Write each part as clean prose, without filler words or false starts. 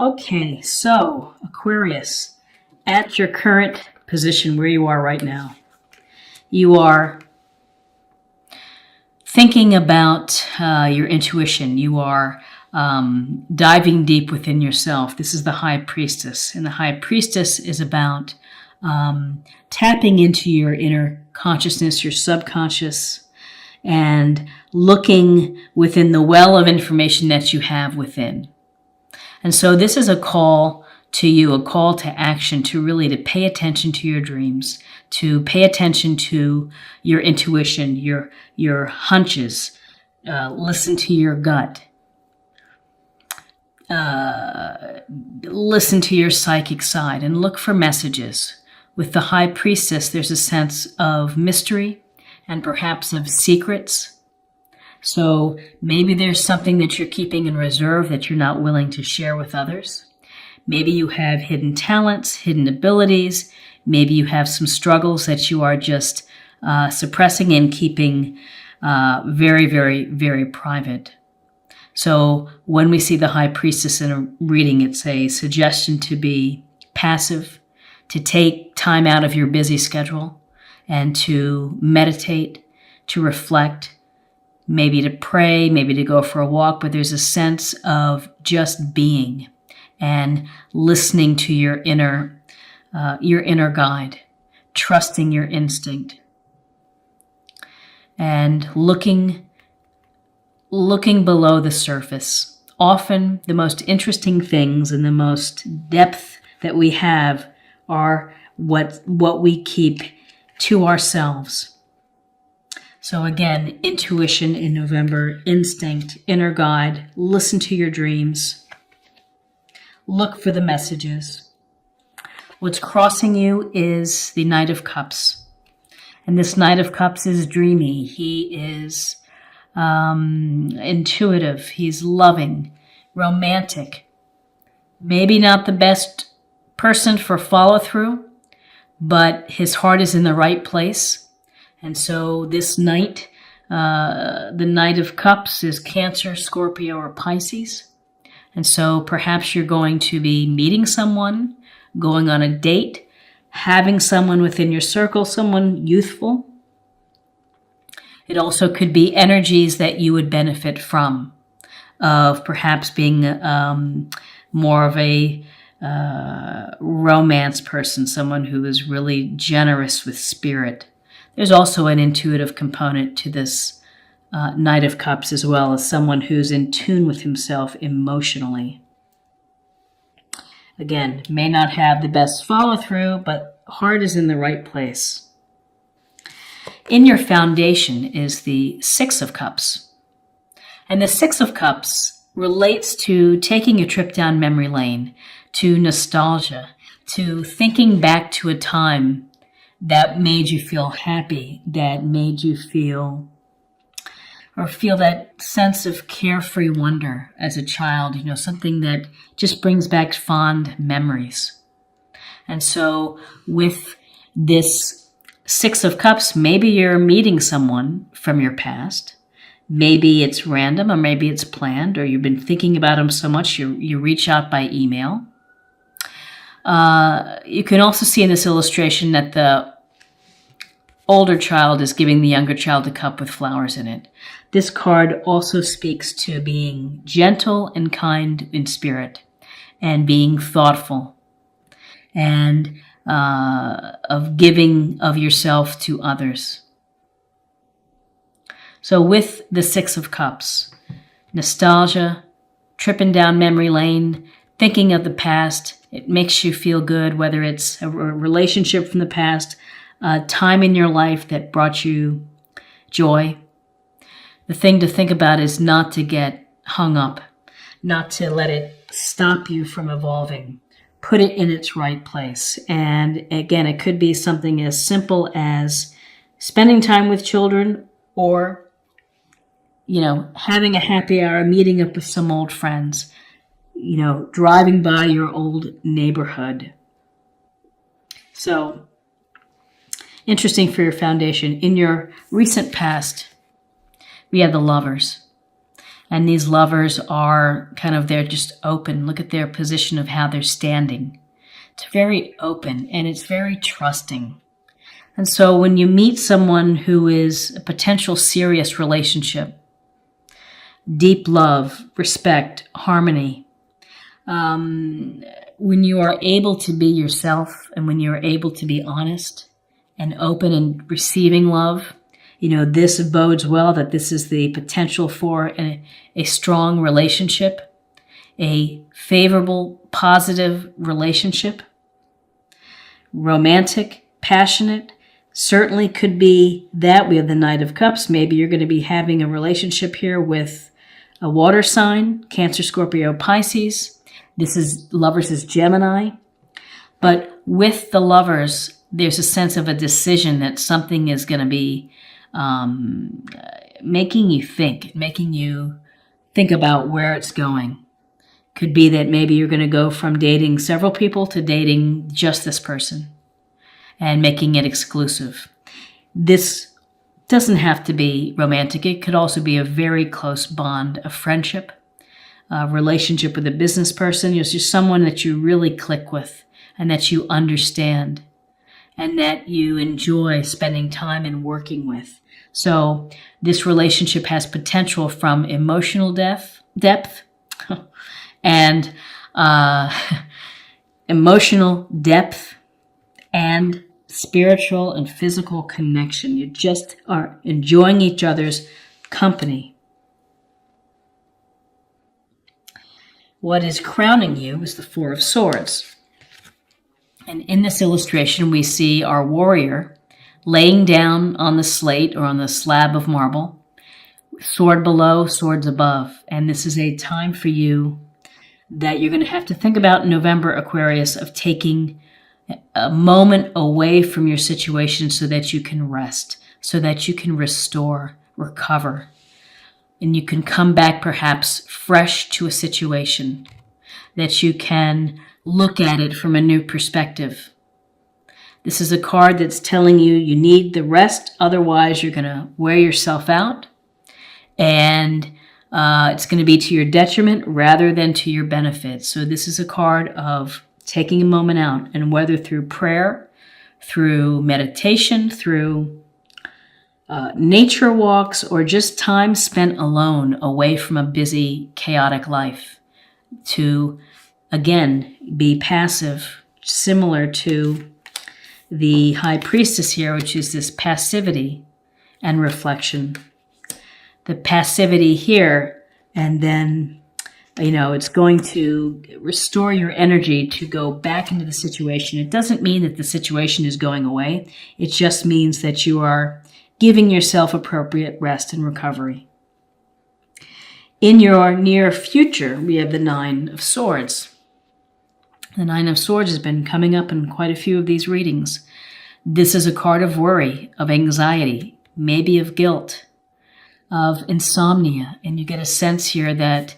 Okay, so Aquarius, at your current position where you are right now, you are thinking about your intuition. You are diving deep within yourself. This is the High Priestess, and the High Priestess is about tapping into your inner consciousness, your subconscious, and looking within the well of information that you have within. And so this is a call to you, a call to action, to pay attention to your dreams, to pay attention to your intuition, your hunches, listen to your gut, listen to your psychic side, and look for messages. With the High Priestess, there's a sense of mystery and perhaps of secrets. So maybe there's something that you're keeping in reserve that you're not willing to share with others. Maybe you have hidden talents, hidden abilities. Maybe you have some struggles that you are just suppressing and keeping very, very, very private. So when we see the High Priestess in a reading, it's a suggestion to be passive, to take time out of your busy schedule and to meditate, to reflect, maybe to pray, maybe to go for a walk, but there's a sense of just being and listening to your inner guide, trusting your instinct, and looking below the surface. Often the most interesting things and the most depth that we have are what we keep to ourselves. So again, intuition in November, instinct, inner guide, listen to your dreams, look for the messages. What's crossing you is the Knight of Cups. And this Knight of Cups is dreamy. He is intuitive. He's loving, romantic. Maybe not the best person for follow-through, but his heart is in the right place. And so this Knight, the Knight of Cups, is Cancer, Scorpio, or Pisces. And so perhaps you're going to be meeting someone, going on a date, having someone within your circle, someone youthful. It also could be energies that you would benefit from, of perhaps being more of a romance person, someone who is really generous with spirit. There's also an intuitive component to this Knight of Cups, as well as someone who's in tune with himself emotionally. Again, may not have the best follow-through, but heart is in the right place. In your foundation is the Six of Cups. And the Six of Cups relates to taking a trip down memory lane, to nostalgia, to thinking back to a time that made you feel happy, that made you feel that sense of carefree wonder as a child, something that just brings back fond memories. And so with this Six of Cups, maybe you're meeting someone from your past. Maybe it's random, or maybe it's planned, or you've been thinking about them so much you reach out by email. You can also see in this illustration that the older child is giving the younger child a cup with flowers in it. This card also speaks to being gentle and kind in spirit, and being thoughtful, and of giving of yourself to others. So with the Six of Cups, nostalgia, tripping down memory lane, thinking of the past, it makes you feel good, whether it's a relationship from the past, a time in your life that brought you joy. The thing to think about is not to get hung up, not to let it stop you from evolving. Put it in its right place. And again, it could be something as simple as spending time with children, or, having a happy hour, meeting up with some old friends, driving by your old neighborhood. So, interesting for your foundation. In your recent past, we have the Lovers. And these lovers are kind of, they're just open. Look at their position of how they're standing. It's very open and it's very trusting. And so when you meet someone who is a potential serious relationship, deep love, respect, harmony, when you are able to be yourself and when you're able to be honest and open and receiving love, this bodes well that this is the potential for a strong relationship, a favorable, positive relationship, romantic, passionate. Certainly could be that. We have the Knight of Cups. Maybe you're going to be having a relationship here with a water sign, Cancer, Scorpio, Pisces. Lovers is Gemini. But with the lovers, there's a sense of a decision that something is going to be making you think about where it's going. Could be that maybe you're going to go from dating several people to dating just this person and making it exclusive. This doesn't have to be romantic. It could also be a very close bond of friendship, a relationship with a business person. It's just someone that you really click with and that you understand and that you enjoy spending time and working with. So this relationship has potential from emotional depth and emotional depth and spiritual and physical connection. You just are enjoying each other's company. What is crowning you is the Four of Swords. And in this illustration, we see our warrior laying down on the slate or on the slab of marble, sword below, swords above. And this is a time for you that you're going to have to think about in November, Aquarius, of taking a moment away from your situation so that you can rest, so that you can restore, recover, and you can come back perhaps fresh to a situation, that you can look at it from a new perspective. This is a card that's telling you you need the rest, otherwise you're going to wear yourself out, and it's going to be to your detriment rather than to your benefit. So this is a card of taking a moment out, and whether through prayer, through meditation, through nature walks, or just time spent alone away from a busy, chaotic life, to, again, be passive, similar to the High Priestess here, which is this passivity and reflection. The passivity here, and then it's going to restore your energy to go back into the situation. It doesn't mean that the situation is going away. It just means that you are giving yourself appropriate rest and recovery. In your near future, we have the Nine of Swords. The Nine of Swords has been coming up in quite a few of these readings. This is a card of worry, of anxiety, maybe of guilt, of insomnia. And you get a sense here that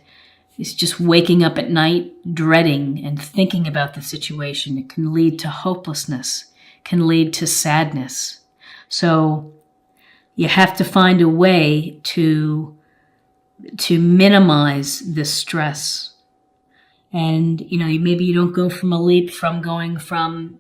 it's just waking up at night, dreading and thinking about the situation. It can lead to hopelessness, can lead to sadness. So you have to find a way to minimize this stress. And, maybe you don't go from a leap from going from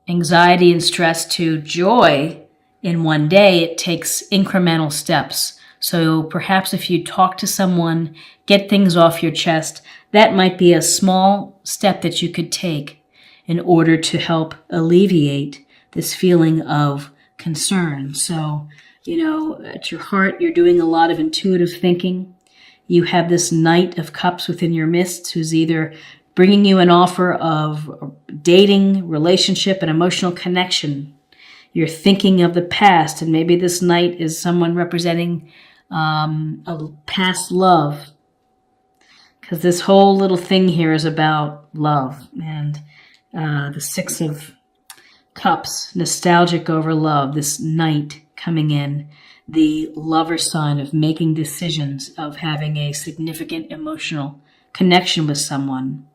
anxiety and stress to joy in one day. It takes incremental steps. So perhaps if you talk to someone, get things off your chest, that might be a small step that you could take in order to help alleviate this feeling of concern. So, at your heart, you're doing a lot of intuitive thinking. You have this Knight of Cups within your midst who's either bringing you an offer of dating, relationship, and emotional connection. You're thinking of the past, and maybe this Knight is someone representing a past love. Because this whole little thing here is about love. And the Six of Cups, nostalgic over love, this Knight coming in, the lover sign of making decisions, of having a significant emotional connection with someone.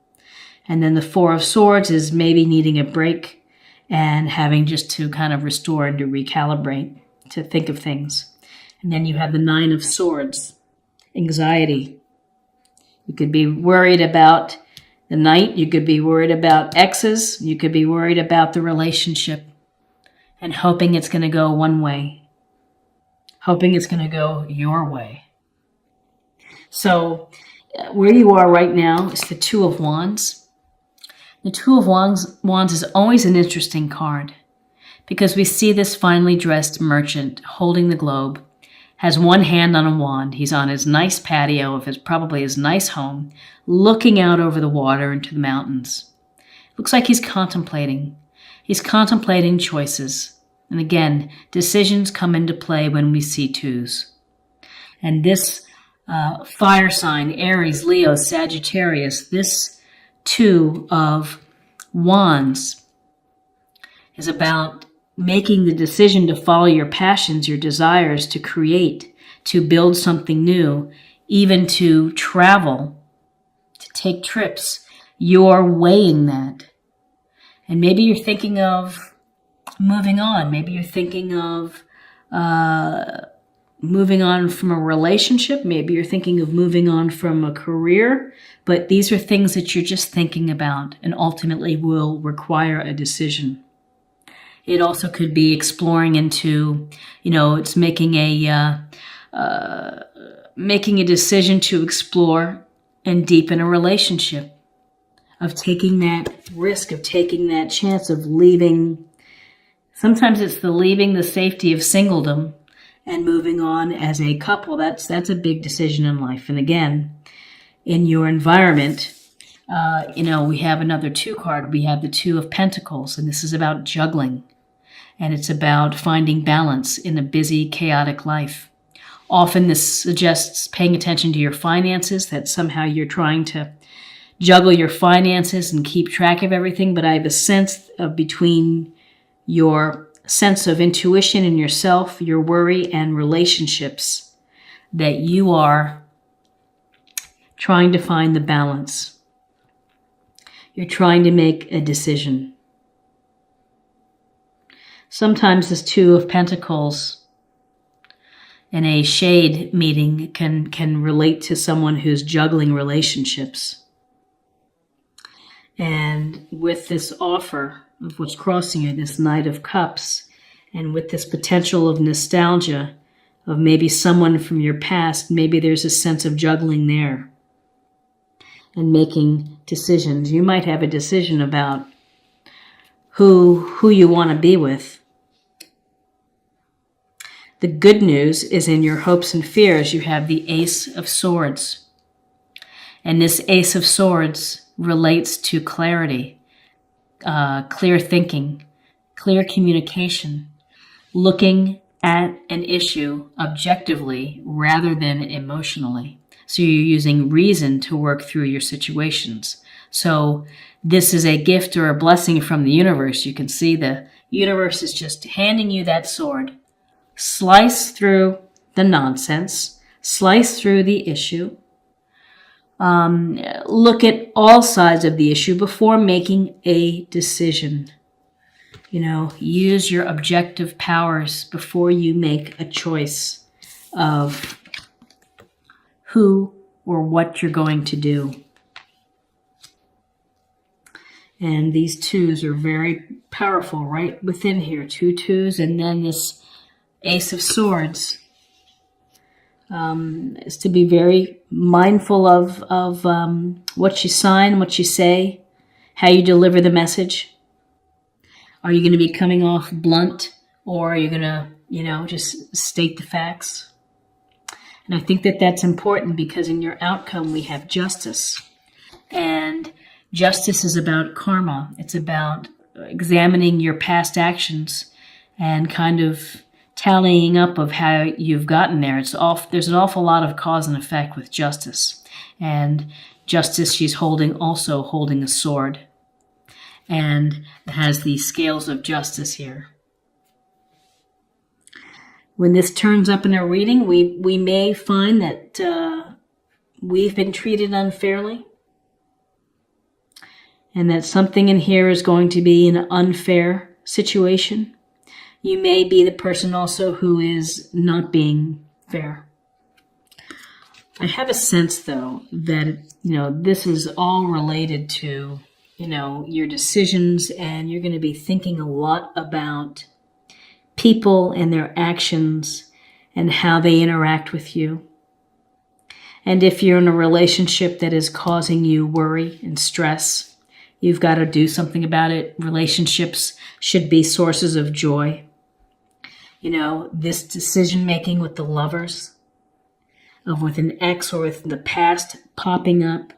And then the Four of Swords is maybe needing a break and having just to kind of restore and to recalibrate, to think of things. And then you have the Nine of Swords. anxiety. You could be worried about the night. You could be worried about exes. You could be worried about the relationship and hoping it's going to go one way, hoping it's going to go your way. So where you are right now is the Two of Wands. The Two of Wands is always an interesting card because we see this finely dressed merchant holding the globe, has one hand on a wand. He's on his nice patio of probably his nice home, looking out over the water into the mountains. Looks like he's contemplating. He's contemplating choices. And again, decisions come into play when we see twos. And this fire sign, Aries, Leo, Sagittarius, this Two of Wands is about making the decision to follow your passions, your desires, to create, to build something new, even to travel, to take trips. You're weighing that. And maybe you're thinking of moving on. Maybe you're thinking of moving on from a relationship. Maybe you're thinking of moving on from a career. But these are things that you're just thinking about and ultimately will require a decision. It also could be exploring into, it's making a decision to explore and deepen a relationship, of taking that risk, of taking that chance, of leaving. Sometimes it's leaving the safety of singledom and moving on as a couple. That's a big decision in life. And again, in your environment, we have another two card. We have the Two of Pentacles, and this is about juggling. And it's about finding balance in a busy, chaotic life. Often this suggests paying attention to your finances, that somehow you're trying to juggle your finances and keep track of everything. But I have a sense of between your sense of intuition in yourself, your worry, and relationships, that you are trying to find the balance. You're trying to make a decision. Sometimes this Two of Pentacles in a shade meeting can relate to someone who's juggling relationships. And with this offer of what's crossing you, this Knight of Cups, and with this potential of nostalgia of maybe someone from your past, maybe there's a sense of juggling there and making decisions. You might have a decision about who you want to be with. The good news is in your hopes and fears, you have the Ace of Swords. And this Ace of Swords relates to clarity, clear thinking, clear communication, looking at an issue objectively rather than emotionally. So you're using reason to work through your situations. So this is a gift or a blessing from the universe. You can see the universe is just handing you that sword. Slice through the nonsense, slice through the issue, look at all sides of the issue before making a decision. Use your objective powers before you make a choice of who or what you're going to do. And these twos are very powerful right within here. Two twos, and then this Ace of Swords is to be very mindful of what you sign, what you say, how you deliver the message. Are you going to be coming off blunt, or are you going to, just state the facts? And I think that that's important because in your outcome we have Justice. And justice is about karma. It's about examining your past actions and kind of tallying up of how you've gotten there. There's an awful lot of cause and effect with Justice. And Justice, she's also holding a sword. And it has the scales of justice here. When this turns up in a reading, we may find that we've been treated unfairly, and that something in here is going to be an unfair situation. You may be the person also who is not being fair. I have a sense, though, that, this is all related to, your decisions, and you're going to be thinking a lot about people and their actions and how they interact with you. And if you're in a relationship that is causing you worry and stress, you've got to do something about it. Relationships should be sources of joy. This decision making with the lovers, with an ex or with the past popping up,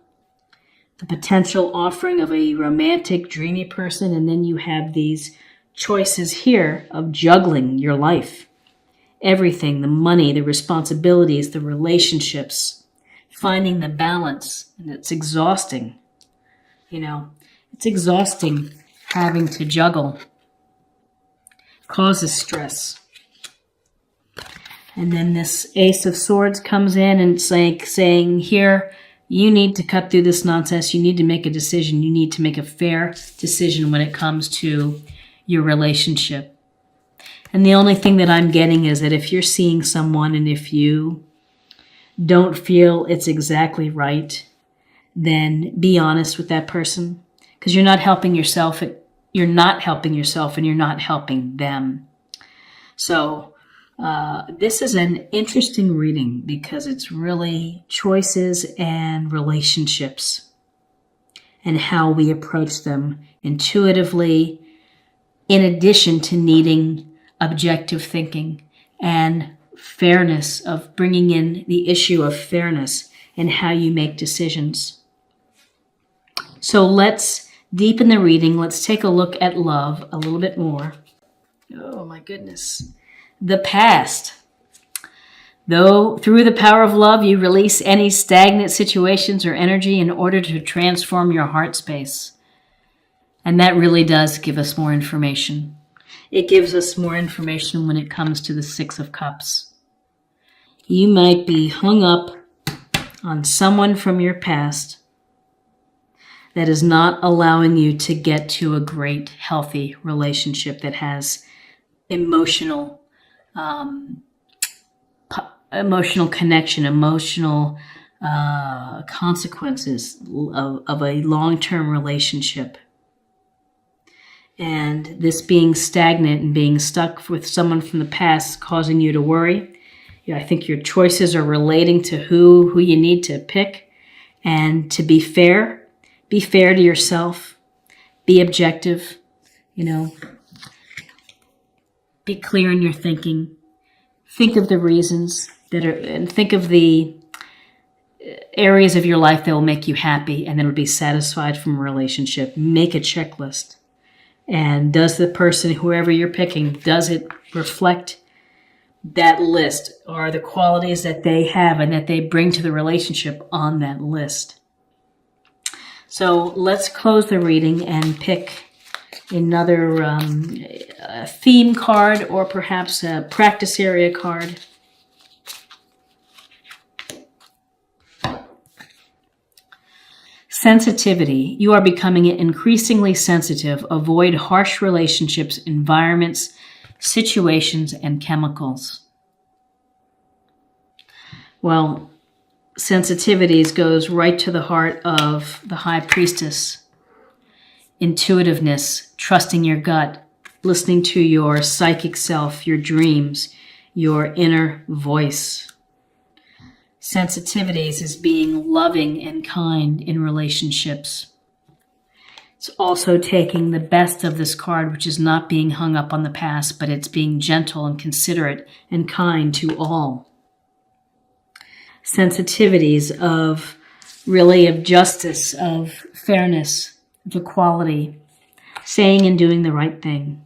the potential offering of a romantic, dreamy person, and then you have these choices here of juggling your life. Everything, the money, the responsibilities, the relationships, finding the balance, and it's exhausting. It's exhausting having to juggle. Causes stress. And then this Ace of Swords comes in and it's like saying, here, you need to cut through this nonsense. You need to make a decision. You need to make a fair decision when it comes to your relationship. And the only thing that I'm getting is that if you're seeing someone and if you don't feel it's exactly right, then be honest with that person, because you're not helping yourself. You're not helping yourself and you're not helping them. So this is an interesting reading because it's really choices and relationships and how we approach them intuitively, in addition to needing objective thinking and fairness, of bringing in the issue of fairness and how you make decisions. So let's deepen the reading. Let's take a look at love a little bit more. Oh my goodness. The past. Though through the power of love, you release any stagnant situations or energy in order to transform your heart space. And that really does give us more information. It gives us more information when it comes to the Six of Cups. You might be hung up on someone from your past that is not allowing you to get to a great, healthy relationship that has emotional connection, emotional consequences of a long-term relationship. And this being stagnant and being stuck with someone from the past causing you to worry. I think your choices are relating to who you need to pick, and to be fair. Be fair to yourself. Be objective. Be clear in your thinking. Think of the reasons and think of the areas of your life that will make you happy and that will be satisfied from a relationship. Make a checklist. And does the person, whoever you're picking, does it reflect that list? Or the qualities that they have and that they bring to the relationship on that list? So let's close the reading and pick another theme card, or perhaps a practice area card. Sensitivity. You are becoming increasingly sensitive. Avoid harsh relationships, environments, situations, and chemicals. Well, sensitivities goes right to the heart of the High Priestess. Intuitiveness, trusting your gut, listening to your psychic self, your dreams, your inner voice. Sensitivities is being loving and kind in relationships. It's also taking the best of this card, which is not being hung up on the past, but it's being gentle and considerate and kind to all. Sensitivities of justice, of fairness, of equality, saying and doing the right thing.